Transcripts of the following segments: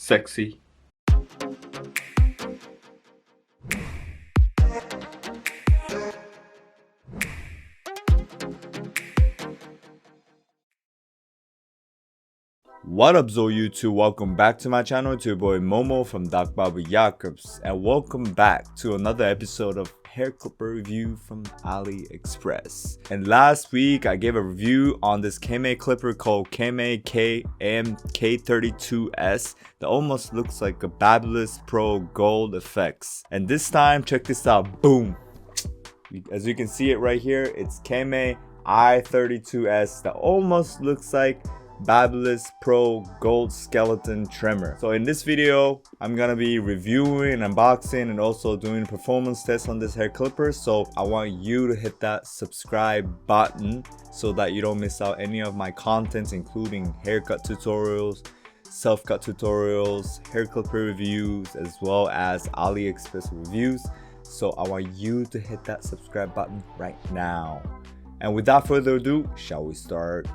sexy. What up, Zo YouTube? Welcome back to my channel. It's your boy Momo from Andis BaByliss, and welcome back to another episode of hair clipper review from AliExpress. And last week I gave a review on this Kemei clipper called Kemei KM-i32S that almost looks like a Babyliss PRO gold effects. And this time, check this out, boom! As you can see it right here, it's Kemei I32S that almost looks like Babyliss PRO gold skeleton trimmer. So in this video, I'm gonna be reviewing, unboxing, and also doing performance tests on this hair clipper. So I want you to hit that subscribe button so that you don't miss out any of my content, including haircut tutorials, self-cut tutorials, hair clipper reviews, as well as AliExpress reviews. So I want you to hit that subscribe button right now. And without further ado, shall we start?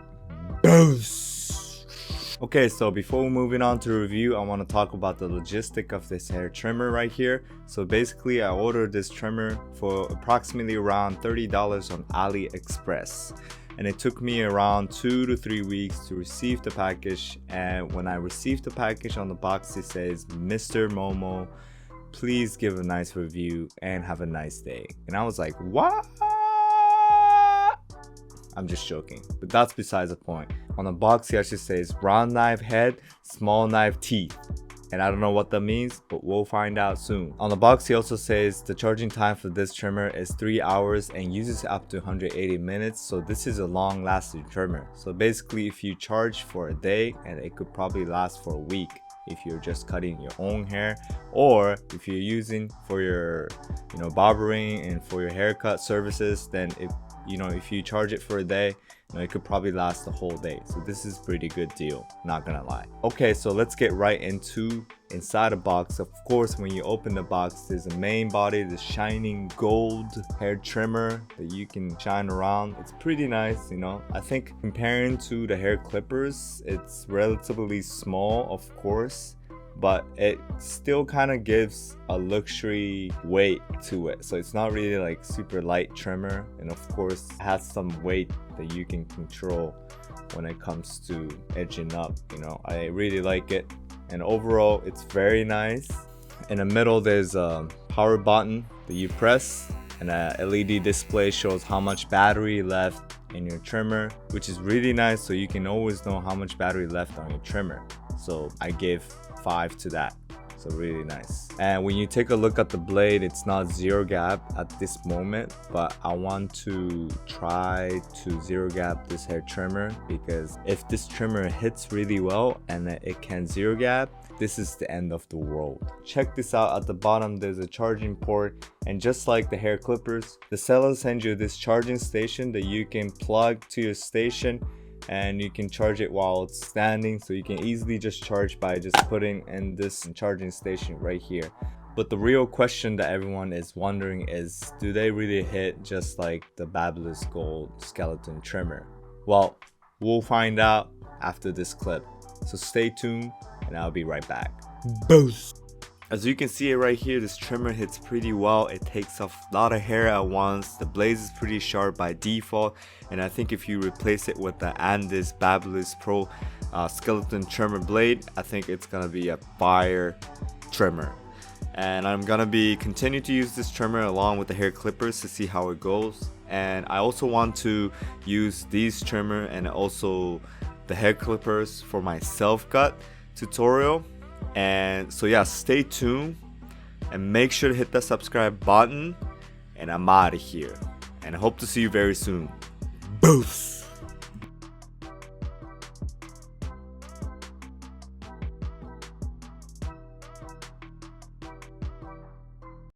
Okay, so before moving on to review, I want to talk about the logistic of this hair trimmer right here. So basically, I ordered this trimmer for approximately around $30 on AliExpress, and it took me around 2 to 3 weeks to receive the package. And when I received the package, on the box it says, "Mr. Momo, please give a nice review and have a nice day." And I was like, what? I'm just joking, but that's besides the point. On the box it actually says round knife head, small knife teeth, and I don't know what that means, but we'll find out soon. On the box he also says the charging time for this trimmer is 3 hours and uses up to 180 minutes, so this is a long lasting trimmer. So basically, if you charge for a day, and it could probably last for a week if you're just cutting your own hair, or if you're using for your barbering and for your haircut services, then if you charge it for a day, it could probably last the whole day. So this is pretty good deal, not gonna lie. Okay, so let's get right into inside the box. Of course, when you open the box, there's a main body, the shining gold hair trimmer that you can shine around. It's pretty nice, I think comparing to the hair clippers, it's relatively small, of course, but it still kind of gives a luxury weight to it. So it's not really like super light trimmer, and of course it has some weight that you can control when it comes to edging up. I really like it, and overall it's very nice. In the middle there's a power button that you press, and a LED display shows how much battery left in your trimmer, which is really nice, so you can always know how much battery left on your trimmer. So I gave 5 to that, so really nice. And when you take a look at the blade, it's not zero gap at this moment, but I want to try to zero gap this hair trimmer, because if this trimmer hits really well and it can zero gap, this is the end of the world. Check this out. At the bottom there's a charging port, and just like the hair clippers, the seller sends you this charging station that you can plug to your station, and you can charge it while it's standing. So you can easily just charge by just putting in this charging station right here. But the real question that everyone is wondering is, do they really hit just like the Babyliss gold skeleton trimmer? Well, we'll find out after this clip, so stay tuned and I'll be right back. Boost! As you can see it right here, this trimmer hits pretty well. It takes off a lot of hair at once. The blade is pretty sharp by default, and I think if you replace it with the Andis BaByliss PRO skeleton trimmer blade, I think it's gonna be a fire trimmer. And I'm gonna be continue to use this trimmer along with the hair clippers to see how it goes. And I also want to use these trimmer and also the hair clippers for my self-cut tutorial. And so yeah, stay tuned and make sure to hit that subscribe button, and I'm out of here, and I hope to see you very soon. Boost!